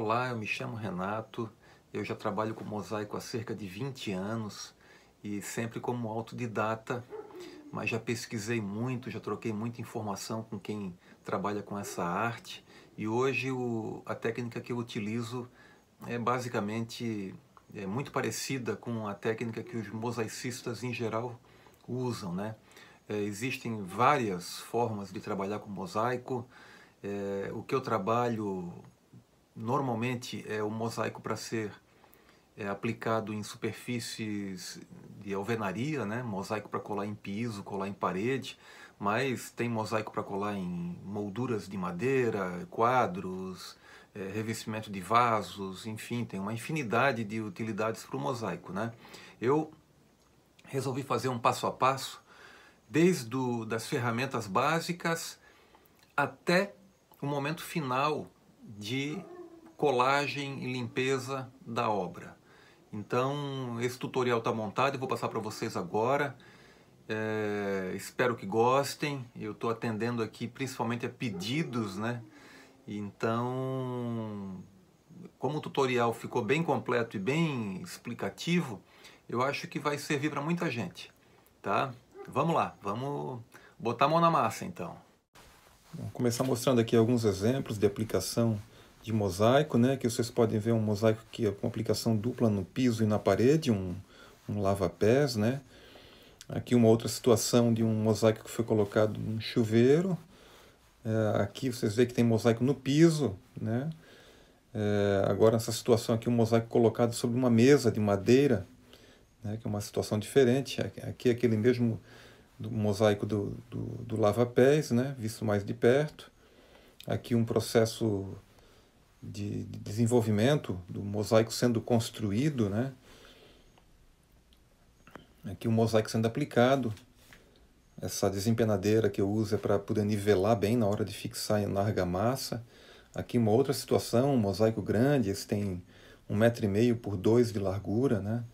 Olá, eu me chamo Renato, eu já trabalho com mosaico há cerca de 20 anos e sempre como autodidata, mas já pesquisei muito, já troquei muita informação com quem trabalha com essa arte e hoje a técnica que eu utilizo é basicamente muito parecida com a técnica que os mosaicistas em geral usam, né? Existem várias formas de trabalhar com mosaico. O que eu trabalho normalmente é o mosaico para ser aplicado em superfícies de alvenaria, né? Mosaico para colar em piso, colar em parede, mas tem mosaico para colar em molduras de madeira, quadros, revestimento de vasos, enfim, tem uma infinidade de utilidades para o mosaico, né? Eu resolvi fazer um passo a passo, desde das ferramentas básicas até o momento final de colagem e limpeza da obra. Então, esse tutorial está montado, eu vou passar para vocês agora. Espero que gostem. Eu estou atendendo aqui principalmente a pedidos, né? Então, como o tutorial ficou bem completo e bem explicativo, eu acho que vai servir para muita gente, tá? Vamos lá, vamos botar a mão na massa então. Vou começar mostrando aqui alguns exemplos de aplicação de mosaico, né? Que vocês podem ver um mosaico aqui com aplicação dupla no piso e na parede, um lava-pés, né? Aqui uma outra situação de um mosaico que foi colocado no chuveiro. Aqui vocês veem que tem mosaico no piso, né? Agora nessa situação aqui um mosaico colocado sobre uma mesa de madeira, né? Que é uma situação diferente. Aqui é aquele mesmo mosaico do lava-pés, né? Visto mais de perto. Aqui um processo de desenvolvimento do mosaico sendo construído, né? Aqui o mosaico sendo aplicado. Essa desempenadeira que eu uso é para poder nivelar bem na hora de fixar na argamassa. Aqui uma outra situação, um mosaico grande, esse tem 1,5 m por 2 de largura, né?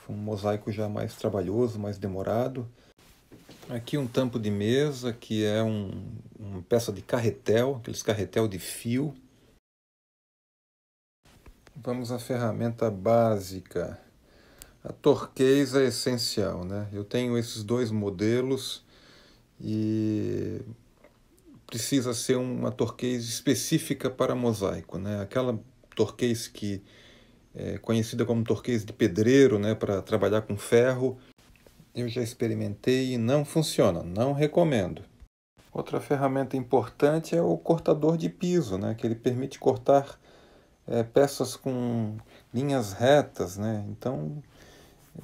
Um mosaico já mais trabalhoso, mais demorado. Aqui um tampo de mesa, que é uma peça de carretel, aqueles carretel de fio. Vamos à ferramenta básica. A torqueis é essencial, né? Eu tenho esses dois modelos e precisa ser uma torqueis específica para mosaico, né? Aquela torqueis que é conhecida como torqueis de pedreiro, né? Para trabalhar com ferro, eu já experimentei e não funciona, não recomendo. Outra ferramenta importante é o cortador de piso, né? Que ele permite cortar peças com linhas retas, né? Então,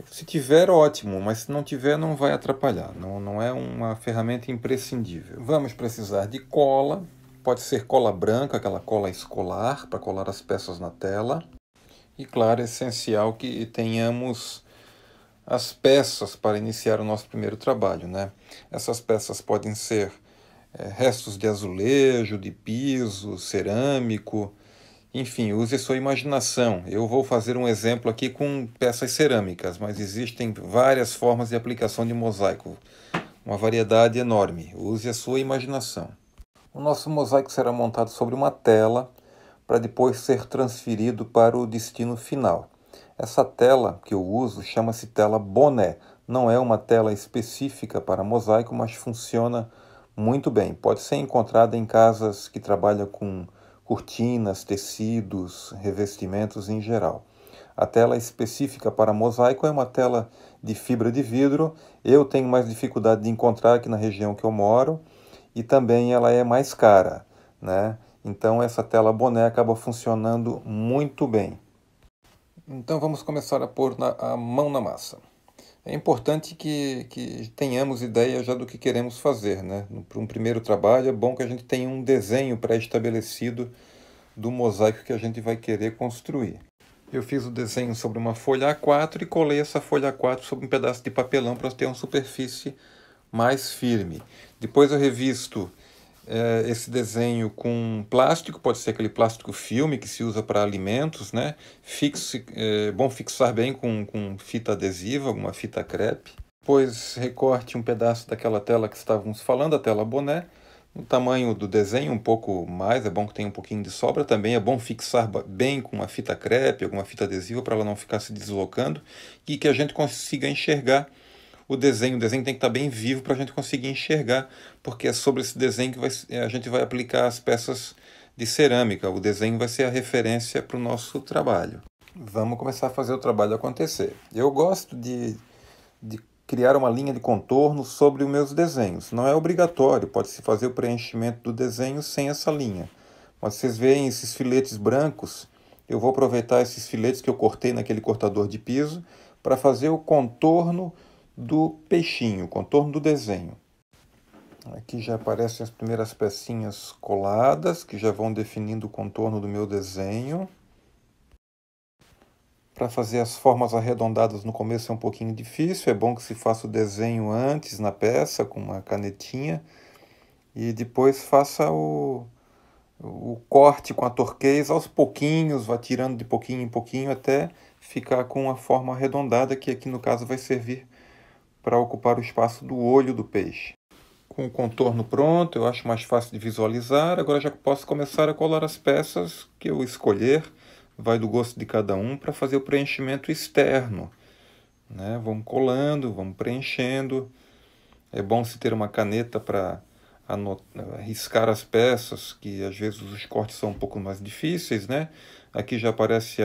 se tiver, ótimo, mas se não tiver, não vai atrapalhar. Não é uma ferramenta imprescindível. Vamos precisar de cola, pode ser cola branca, aquela cola escolar, para colar as peças na tela. E, claro, é essencial que tenhamos as peças para iniciar o nosso primeiro trabalho, né? Essas peças podem ser restos de azulejo, de piso, cerâmico. Enfim, use a sua imaginação. Eu vou fazer um exemplo aqui com peças cerâmicas, mas existem várias formas de aplicação de mosaico. Uma variedade enorme. Use a sua imaginação. O nosso mosaico será montado sobre uma tela para depois ser transferido para o destino final. Essa tela que eu uso chama-se tela boné. Não é uma tela específica para mosaico, mas funciona muito bem. Pode ser encontrada em casas que trabalham com cortinas, tecidos, revestimentos em geral. A tela específica para mosaico é uma tela de fibra de vidro. Eu tenho mais dificuldade de encontrar aqui na região que eu moro e também ela é mais cara, né? Então essa tela boné acaba funcionando muito bem. Então vamos começar a pôr a mão na massa. É importante que tenhamos ideia já do que queremos fazer, né? Para um primeiro trabalho é bom que a gente tenha um desenho pré-estabelecido do mosaico que a gente vai querer construir. Eu fiz o desenho sobre uma folha A4 e colei essa folha A4 sobre um pedaço de papelão para ter uma superfície mais firme. Depois eu revisto esse desenho com plástico, pode ser aquele plástico filme que se usa para alimentos, né? Bom fixar bem com fita adesiva, alguma fita crepe. Depois recorte um pedaço daquela tela que estávamos falando, a tela boné. o tamanho do desenho um pouco mais, é bom que tenha um pouquinho de sobra também, é bom fixar bem com uma fita crepe, alguma fita adesiva para ela não ficar se deslocando e que a gente consiga enxergar o desenho. O desenho tem que estar bem vivo para a gente conseguir enxergar, porque é sobre esse desenho que a gente vai aplicar as peças de cerâmica. O desenho vai ser a referência para o nosso trabalho. Vamos começar a fazer o trabalho acontecer. Eu gosto de criar uma linha de contorno sobre os meus desenhos. Não é obrigatório, pode-se fazer o preenchimento do desenho sem essa linha. Mas vocês veem esses filetes brancos, eu vou aproveitar esses filetes que eu cortei naquele cortador de piso para fazer o contorno do peixinho, o contorno do desenho. Aqui já aparecem as primeiras pecinhas coladas, que já vão definindo o contorno do meu desenho. Para fazer as formas arredondadas no começo é um pouquinho difícil, é bom que se faça o desenho antes na peça com uma canetinha e depois faça o corte com a torquês aos pouquinhos, vá tirando de pouquinho em pouquinho até ficar com uma forma arredondada, que aqui no caso vai servir para ocupar o espaço do olho do peixe. Com o contorno pronto, eu acho mais fácil de visualizar. Agora já posso começar a colar as peças que eu escolher. Vai do gosto de cada um para fazer o preenchimento externo, né? Vamos colando, vamos preenchendo. É bom se ter uma caneta para riscar as peças, que às vezes os cortes são um pouco mais difíceis, né? Aqui já aparece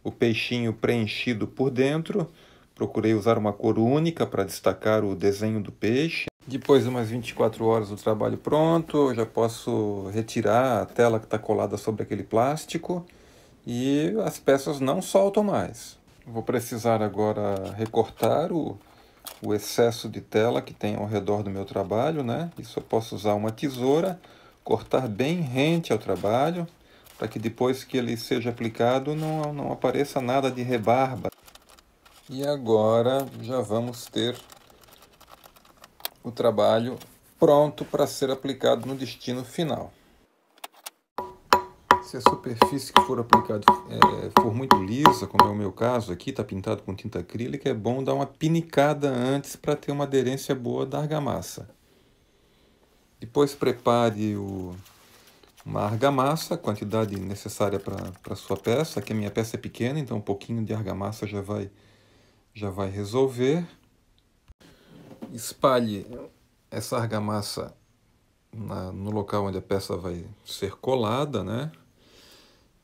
o peixinho preenchido por dentro. Procurei usar uma cor única para destacar o desenho do peixe. Depois de umas 24 horas do trabalho pronto, eu já posso retirar a tela que está colada sobre aquele plástico e as peças não soltam mais. Vou precisar agora recortar o excesso de tela que tem ao redor do meu trabalho, né? Isso eu posso usar uma tesoura, cortar bem rente ao trabalho, para que depois que ele seja aplicado não apareça nada de rebarba. E agora já vamos ter o trabalho pronto para ser aplicado no destino final. Se a superfície que for aplicada for muito lisa, como é o meu caso aqui, está pintado com tinta acrílica, é bom dar uma pinicada antes para ter uma aderência boa da argamassa. Depois prepare uma argamassa, a quantidade necessária para a sua peça. Aqui a minha peça é pequena, então um pouquinho de argamassa já vai resolver. Espalhe essa argamassa no local onde a peça vai ser colada, né?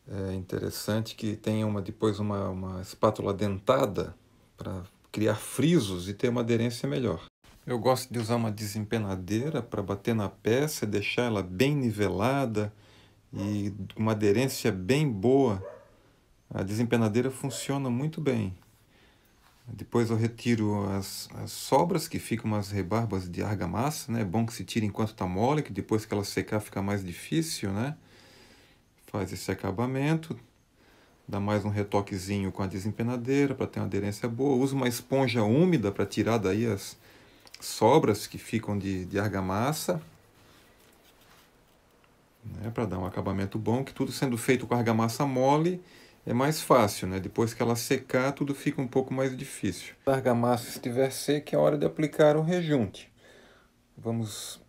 É interessante que tenha depois uma espátula dentada para criar frisos e ter uma aderência melhor. Eu gosto de usar uma desempenadeira para bater na peça e deixar ela bem nivelada e uma aderência bem boa. A desempenadeira funciona muito bem. Depois eu retiro as sobras, que ficam umas rebarbas de argamassa, né? É bom que se tire enquanto está mole, que depois que ela secar fica mais difícil, né? Faz esse acabamento, dá mais um retoquezinho com a desempenadeira para ter uma aderência boa. Usa uma esponja úmida para tirar daí as sobras que ficam de argamassa, né? Para dar um acabamento bom, que tudo sendo feito com argamassa mole é mais fácil, né? Depois que ela secar, tudo fica um pouco mais difícil. Se a argamassa estiver seca, é hora de aplicar o rejunte. Vamos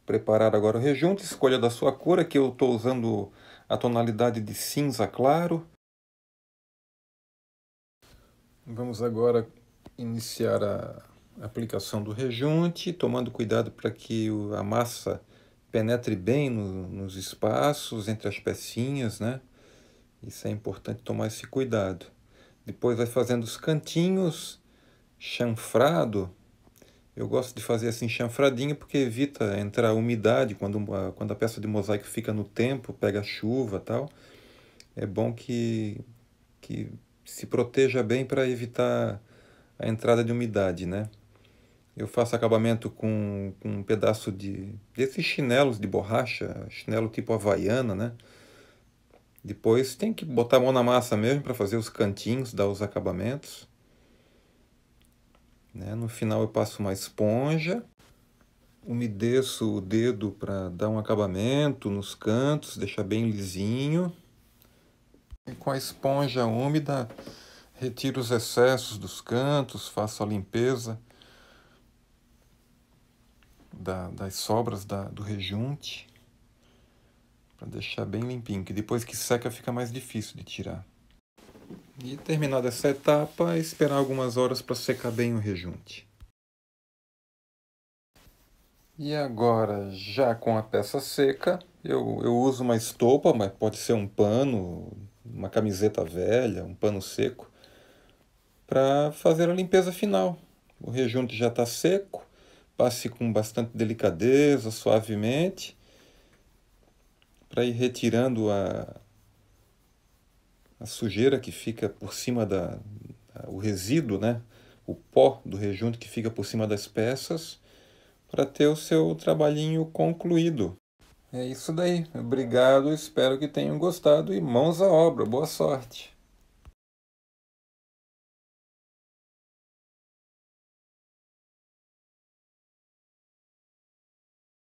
preparar agora o rejunte. Escolha da sua cor. Aqui eu estou usando a tonalidade de cinza claro. Vamos agora iniciar a aplicação do rejunte, tomando cuidado para que a massa penetre bem nos espaços entre as pecinhas, né? Isso é importante tomar esse cuidado. Depois vai fazendo os cantinhos, chanfrado. Eu gosto de fazer assim chanfradinho porque evita entrar umidade quando a peça de mosaico fica no tempo, pega chuva e tal. É bom que se proteja bem para evitar a entrada de umidade, né? Eu faço acabamento com um pedaço desses chinelos de borracha, chinelo tipo havaiana, né? Depois tem que botar a mão na massa mesmo para fazer os cantinhos, dar os acabamentos, né? No final eu passo uma esponja, umedeço o dedo para dar um acabamento nos cantos, deixar bem lisinho. E com a esponja úmida, retiro os excessos dos cantos, faço a limpeza das sobras do rejunte, para deixar bem limpinho, que depois que seca fica mais difícil de tirar. E terminada essa etapa, esperar algumas horas para secar bem o rejunte. E agora, já com a peça seca, eu uso uma estopa, mas pode ser um pano, uma camiseta velha, um pano seco, para fazer a limpeza final. O rejunte já está seco, passe com bastante delicadeza, suavemente, para ir retirando a sujeira que fica por cima o resíduo, né? O pó do rejunte que fica por cima das peças, para ter o seu trabalhinho concluído. É isso daí. Obrigado, espero que tenham gostado e mãos à obra. Boa sorte!